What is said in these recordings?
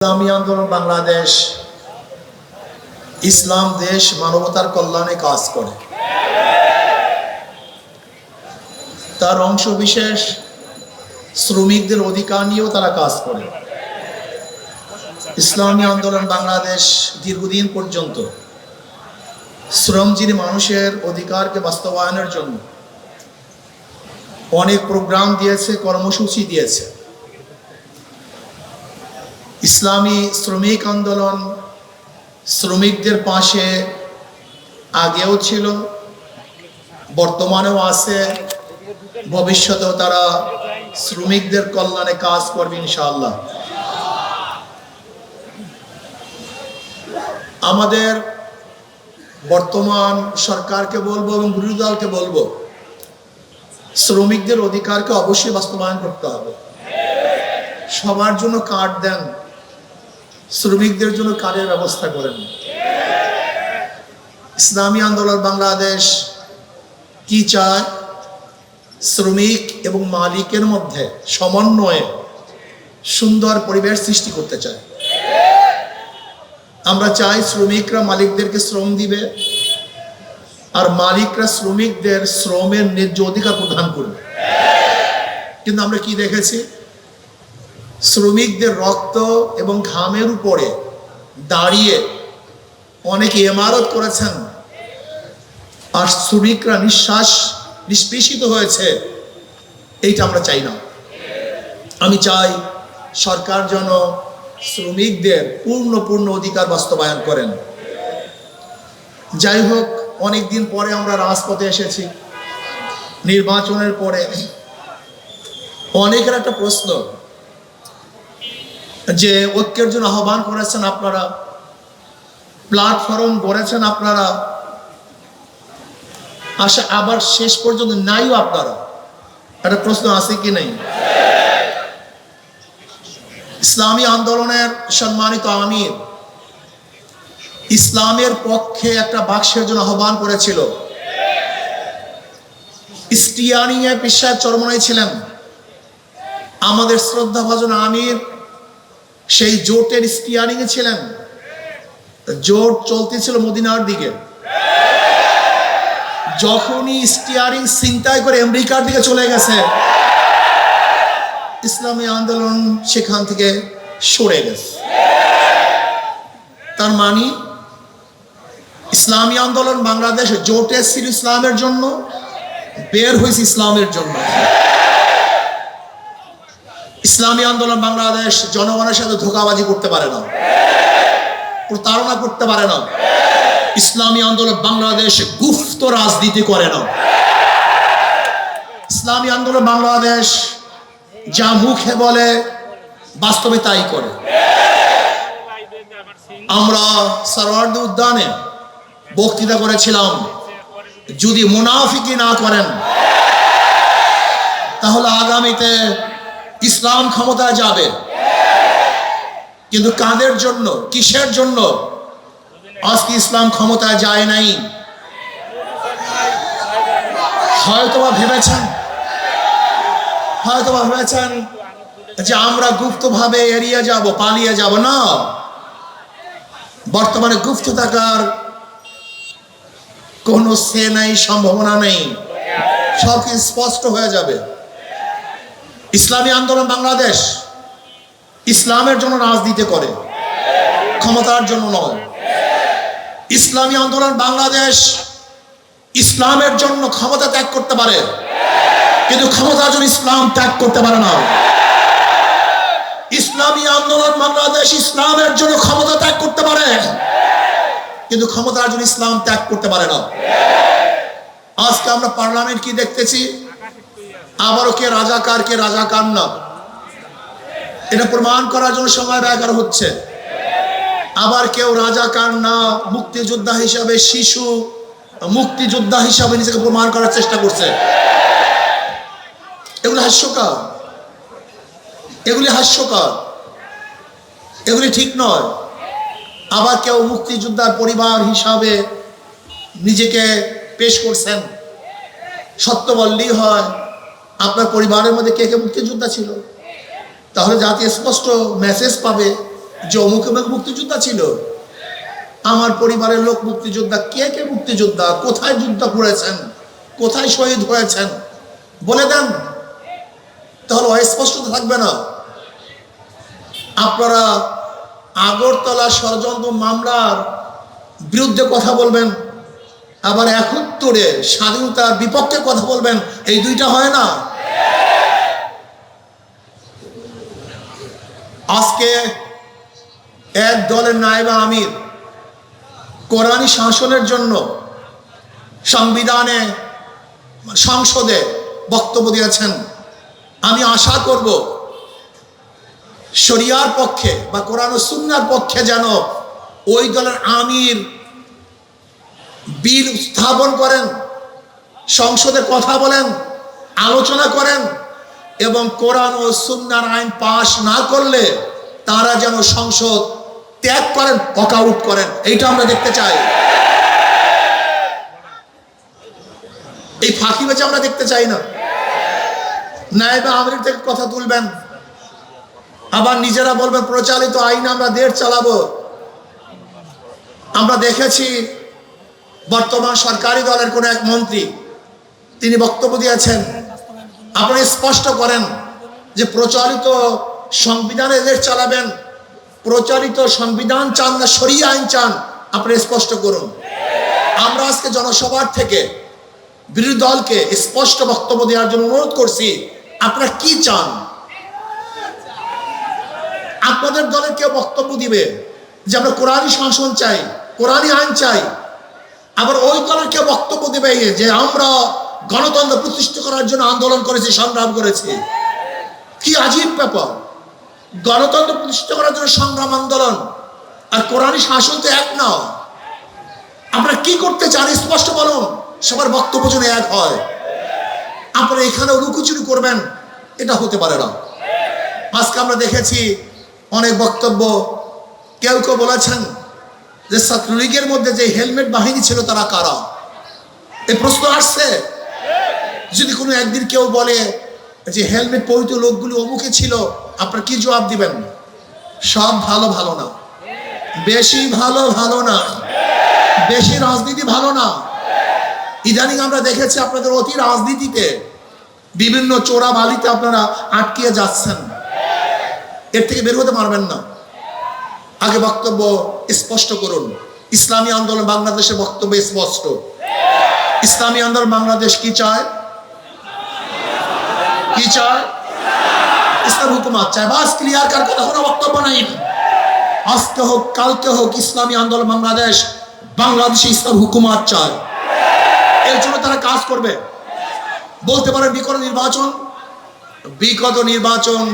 ইসলামী আন্দোলন বাংলাদেশ ইসলাম দেশ মানবতার কল্যাণে কাজ করে। তার অংশ বিশেষ শ্রমিকদের অধিকার নিয়েও তারা কাজ করে। ইসলামী আন্দোলন বাংলাদেশ দীর্ঘদিন পর্যন্ত শ্রমজীবী মানুষের অধিকারকে বাস্তবায়নের জন্য অনেক প্রোগ্রাম দিয়েছে, কর্মসূচি দিয়েছে। ইসলামী শ্রমিক আন্দোলন শ্রমিকদের পাশে আগেও ছিল, বর্তমানেও আছে, ভবিষ্যতেও তারা শ্রমিকদের কল্যাণে কাজ করবে ইনশাআল্লাহ। আমাদের বর্তমান সরকারকে বলবো এবং বিরোধী দলকে বলবো, শ্রমিকদের অধিকারকে অবশ্যই বাস্তবায়ন করতে হবে। সবার জন্য কার্ড দেন, শ্রমিকদের জন্য কার্ডের ব্যবস্থা করেন। ইসলামী আন্দোলন বাংলাদেশ কি চায়? শ্রমিক এবং মালিকের মধ্যে সমন্বয়ে সুন্দর পরিবেশ সৃষ্টি করতে চায়। আমরা চাই শ্রমিকরা মালিকদেরকে শ্রম দিবে, আর মালিকরা শ্রমিকদের শ্রমের ন্যায্য অধিকার প্রদান করবে। কিন্তু আমরা কি দেখেছি? শ্রমিকদের রক্ত এবং ঘামের উপরে দাঁড়িয়ে অনেকে ইমারত করেছেন, আর শ্রমিকরা নিষ্পেষিত হয়েছে। এইটা আমরা চাই না। আমি চাই সরকার যেন শ্রমিকদের পূর্ণ অধিকার বাস্তবায়ন করেন। যাই হোক, অনেকদিন পরে আমরা রাজপথে এসেছি, নির্বাচনের পরে। অনেকের একটা প্রশ্ন যে ঐক্যের জন্য আহ্বান করেছেন আপনারা, প্ল্যাটফর্ম গড়েছেন আপনারা, আবার শেষ পর্যন্ত নাইও আপনারা। একটা প্রশ্ন আছে কি নেই? ইসলামী আন্দোলনের সম্মানিত আমির ইসলামের পক্ষে একটা বাক্সের জন্য আহ্বান করেছিল। স্টিয়ারিং এ পীর সাহেব চরমনাই ছিলেন। আমাদের শ্রদ্ধাভাজন আমির সেই জোটের স্টিয়ারিং এ ছিলেন। জোট চলতেছিল মদিনার দিকে। যখনই স্টিয়ারিং ছিনতাই করে আমেরিকার দিকে চলে গেছে, ইসলামী আন্দোলন সেখান থেকে সরে গেছে। তার মানে ইসলামী আন্দোলন বাংলাদেশ জোটে ছিল ইসলামের জন্য, বের হয়েছে ইসলামের জন্য। ইসলামী আন্দোলন বাংলাদেশ জনগণের সাথে ধোঁকাবাজি করতে পারে না, প্রতারণা করতে পারে না। ইসলামী আন্দোলন বাংলাদেশ গুপ্ত রাজনীতি করে না। ইসলামী আন্দোলন বাংলাদেশ যা মুখে বলে বাস্তবে তাই করে। আমরা সরওয়ার্দী উদ্যানে বক্তৃতা করেছিলাম, যদি মুনাফিকি না করেন তাহলে আগামীতে ইসলাম ক্ষমতায় যাবে। কিন্তু কাদের জন্য, কিসের জন্য আজকে ইসলাম ক্ষমতায় যায় নাই? হয়তোবা ভেবেছেন যে আমরা গুপ্তভাবে এড়িয়ে যাব, পালিয়ে যাব। না, বর্তমানে গুপ্ত থাকার কোনো সে নাই, সম্ভাবনা নেই। সব স্পষ্ট হয়ে যাবে। ইসলামী আন্দোলন বাংলাদেশ ইসলামের জন্য রাজনীতি করে, ক্ষমতার জন্য নয়। ইসলামী আন্দোলন বাংলাদেশ ইসলামের জন্য ক্ষমতা ত্যাগ করতে পারে, কিন্তু ক্ষমতার জন্য ইসলাম ত্যাগ করতে পারে না। ইসলামী আন্দোলন বাংলাদেশ ইসলামের জন্য ক্ষমতা ত্যাগ করতে পারে, কিন্তু ক্ষমতার জন্য ইসলাম ত্যাগ করতে পারে না। আজকে আমরা পার্লামেন্ট কি দেখতেছি? আবারও কে রাজাকার, কে রাজাকার না, এটা প্রমাণ করার জন্য সময় ব্যয় করা হচ্ছে। আবার কেউ রাজাকার না, মুক্তিযোদ্ধা হিসাবে, শিশু মুক্তিযোদ্ধা হিসাবে নিজেকে প্রমাণ করার চেষ্টা করছে। এগুলি হাস্যকর, এগুলি ঠিক নয়। আবার কেউ মুক্তিযোদ্ধার পরিবার হিসাবে নিজেকে পেশ করছেন। সত্য বললেই হয়, আপনার পরিবারের মধ্যে কে কে মুক্তিযোদ্ধা ছিল? তাহলে জাতি স্পষ্ট মেসেজ পাবে যে অমুক অমুক মুক্তিযোদ্ধা ছিল। আমার পরিবারের লোক মুক্তিযোদ্ধা। কে কে মুক্তিযোদ্ধা, কোথায় যুদ্ধ করেছেন, কোথায় শহীদ হয়েছেন বলে দেন, তাহলে অস্পষ্টতা থাকবে না। আপনারা আগরতলা ষড়যন্ত্র মামলার বিরুদ্ধে কথা বলবেন, আবার ৭১-এ স্বাধীনতার বিপক্ষে কথা বলবেন, এই দুইটা হয় না। আজকে এক দলের নায়েবে আমির কোরআনী শাসনের জন্য সংবিধানে সংসদে বক্তব্য দিয়েছেন। আমি আশা করব শরিয়ার পক্ষে বা কোরআন ও সুন্নাহর পক্ষে যেন ওই দলের আমির বিল স্থাপন করেন, সংসদে কথা বলেন, আলোচনা করেন, এবং কোরআন ও সুন্নাহর আইন পাশ না করলে তারা যেন সংসদ ত্যাগ করেন, ওয়াকআউট করেন। এইটা আমরা দেখতে চাই। এই ফাঁকিবাজি আমরা দেখতে চাই না। নায়েবে আমির থেকে কথা তুলবেন, আবার নিজেরা বলবেন প্রচলিত আইন আমরা দেশ চালাবো। আমরা দেখেছি বর্তমান সরকারি দলের কোন এক মন্ত্রী তিনি বক্তব্য দিয়েছেন, আপনি স্পষ্ট করেন যে প্রচলিত সংবিধানে দেশ চালাবেন, প্রচলিত সংবিধান চান না শরিয়া আইন চান, আপনি স্পষ্ট করুন। আমরা আজকে জনসভার থেকে বিরোধী দলকে স্পষ্ট বক্তব্য দেওয়ার জন্য অনুরোধ করছি, আপনারা কি চান? আপনাদের দলের কেউ বক্তব্য দিবে যে আমরা কোরআনী শাসন চাই, কোরআনী আইন চাই, আবার ওই দলের কেউ বক্তব্য দেবে যে আমরা গণতন্ত্র প্রতিষ্ঠা করার জন্য আন্দোলন করেছি, সংগ্রাম করেছি। কি আজীব ব্যাপার! গণতন্ত্র প্রতিষ্ঠা করার জন্য সংগ্রাম, আন্দোলন আর কোরআনী শাসন তো এক না। আমরা কি করতে চান স্পষ্ট বলুন, সবার বক্তব্য যেন এক হয়। আপনারা এখানে লুকোচুরি করবেন, এটা হতে পারে না। আজকে আমরা দেখেছি অনেক বক্তব্য, কেউ কেউ বলেছেন যে ছাত্রলীগের মধ্যে যে হেলমেট বাহিনী ছিল তারা কারা। এই প্রশ্ন আসছে। যদি কোনো একদিন কেউ বলে যে হেলমেট পরিহিত লোকগুলি অমুকে ছিল, আপনারা কি জবাব দিবেন? সব ভালো ভালো না, বেশি ভালো ভালো না, বেশি রাজনীতি ভালো না। ইদানিং আমরা দেখেছি আপনাদের অতি রাজনীতিতে বিভিন্ন চোরা বালিতে আপনারা আটকিয়ে যাচ্ছেন, এর থেকে বের হতে পারবেন না। আগে বক্তব্য স্পষ্ট করুন। ইসলামী আন্দোলন বাংলাদেশের বক্তব্য স্পষ্ট। ইসলামী আন্দোলন বাংলাদেশ কি চায়? কি চায়? ইসলাম হুকুমত চায়। বাস ক্লিয়ার, কার কথা কোনো বক্তব্য নাই। আজকে হোক কালকে হোক ইসলামী আন্দোলন বাংলাদেশ বাংলাদেশে ইসলাম হুকুমত চায়। এর জন্য তারা কাজ করবে। বলতে পারে বিগত নির্বাচন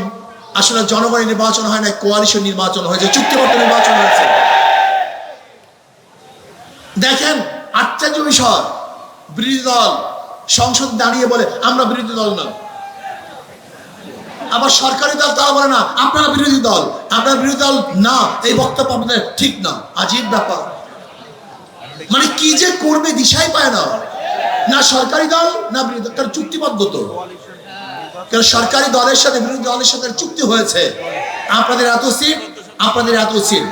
আসলে জনগণের নির্বাচন হয় না, কোয়ালিশন নির্বাচন হয়েছে, চুক্তিবদ্ধ নির্বাচন হয়েছে। দেখেন আশ্চর্য বিষয়, বিরোধী দল সংসদ দাঁড়িয়ে বলে আমরা বিরোধী দল না, আবার সরকারি দল তারা বলে না আপনারা বিরোধী দল, আপনারা বিরোধী দল না, এই বক্তব্য আপনাদের ঠিক না। আজীব ব্যাপার, মানে কি যে করবে দিশাই পায় না, না সরকারি দল না বিরোধী দল। কারণ চুক্তিবদ্ধ তো, কারণ সরকারি দলের সাথে বিরোধী দলের সাথে চুক্তি হয়েছে, আপনাদের এত সিট, আপনাদের এত সিট।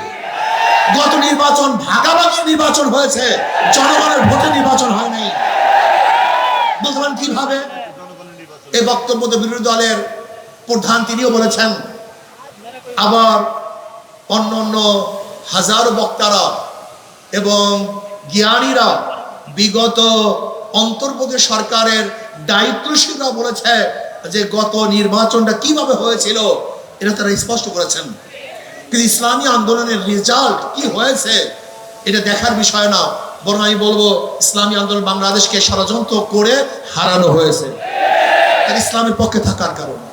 গত নির্বাচন ভাগাভাগি নির্বাচন হয়েছে, জনগণের ভোটে নির্বাচন হয় নাই। বলতে পারেন কিভাবে? এই বক্তব্য তো বিরোধী দলের প্রধান তিনিও বলেছেন, আবার অন্য অন্য হাজারো বক্তারা এবং জ্ঞানীরা বিগত অন্তর্বর্তী সরকারের দায়িত্বশীলরা বলেছে যে গত নির্বাচনটা কিভাবে হয়েছিল এটা তারা স্পষ্ট করেছেন। কিন্তু ইসলামী আন্দোলনের রেজাল্ট কি হয়েছে এটা দেখার বিষয় না, বরং আমি বলবো ইসলামী আন্দোলন বাংলাদেশকে ষড়যন্ত্র করে হারানো হয়েছে ইসলামের পক্ষে থাকার কারণে।